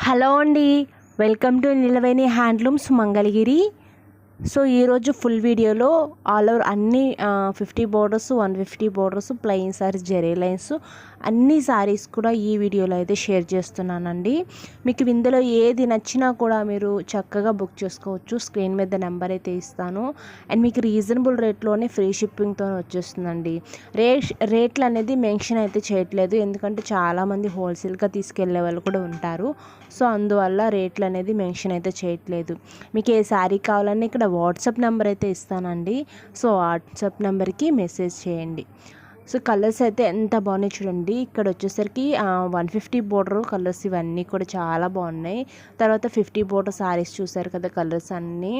Hello అండి, welcome to Nilaveni handlooms Mangalagiri. So ఈరోజు full వీడియోలో ఆల్ ఓవర్ అన్ని 50 borders 150 borders plain saris zari lines అన్ని సారీస్ కూడా ఈ వీడియోలో అయితే షేర్ చేస్తున్నానండి. మీకు ఇందులో ఏది నచ్చినా కూడా మీరు చక్కగా బుక్ చేసుకోవచ్చు. స్క్రీన్ మీద నెంబర్ అయితే ఇస్తాను. అండ్ మీకు రీజనబుల్ రేట్లోనే ఫ్రీ షిప్పింగ్తో వచ్చేస్తుందండి. రేట్లు అనేది మెన్షన్ అయితే చేయట్లేదు, ఎందుకంటే చాలామంది హోల్సేల్గా తీసుకెళ్లే వాళ్ళు కూడా ఉంటారు. సో అందువల్ల రేట్లు అనేది మెన్షన్ అయితే చేయట్లేదు. మీకు ఏ శారీ కావాలన్నా ఇక్కడ వాట్సాప్ నెంబర్ అయితే ఇస్తానండి. సో వాట్సాప్ నెంబర్కి మెసేజ్ చేయండి. సో కలర్స్ అయితే ఎంత బాగున్నాయి చూడండి. ఇక్కడ వచ్చేసరికి 150 బోర్డర్ కలర్స్ ఇవన్నీ కూడా చాలా బాగున్నాయి. తర్వాత 50 బోర్డర్ శారీస్ చూసారు కదా, కలర్స్ అన్నీ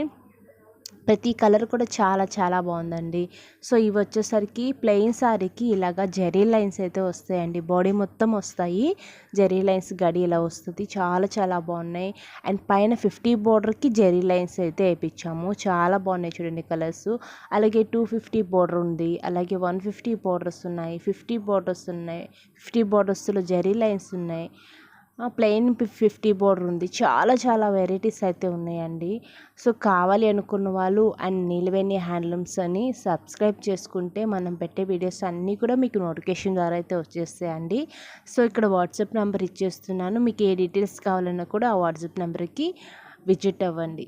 ప్రతి కలర్ కూడా చాలా చాలా బాగుందండి. సో ఇవి వచ్చేసరికి ప్లెయిన్ శారీకి ఇలాగా జెరీ లైన్స్ అయితే వస్తాయండి. బాడీ మొత్తం వస్తాయి, జెరీ లైన్స్ గడి ఇలా వస్తుంది. చాలా చాలా బాగున్నాయి. అండ్ పైన 50 బోర్డర్కి జెరీ లైన్స్ అయితే వేయించాము. చాలా బాగున్నాయి చూడండి కలర్స్. అలాగే 250 బోర్డర్ ఉంది, అలాగే 150 బోర్డర్స్ ఉన్నాయి, 50 బోర్డర్స్ ఉన్నాయి, 50 బోర్డర్స్లో జెరీ లైన్స్ ఉన్నాయి, ప్లెయిన్ 50 బోర్డర్ ఉంది. చాలా చాలా వెరైటీస్ అయితే ఉన్నాయండి. సో కావాలి అనుకున్న వాళ్ళు అండ్ నిలవేణి హ్యాండ్లూమ్స్ అని సబ్స్క్రైబ్ చేసుకుంటే మనం పెట్టే వీడియోస్ అన్నీ కూడా మీకు నోటిఫికేషన్ ద్వారా అయితే వచ్చేస్తాయండి. సో ఇక్కడ వాట్సాప్ నెంబర్ ఇచ్చేస్తున్నాను. మీకు ఏ డీటెయిల్స్ కావాలన్నా కూడా ఆ వాట్సాప్ నెంబర్కి విజిట్ అవ్వండి.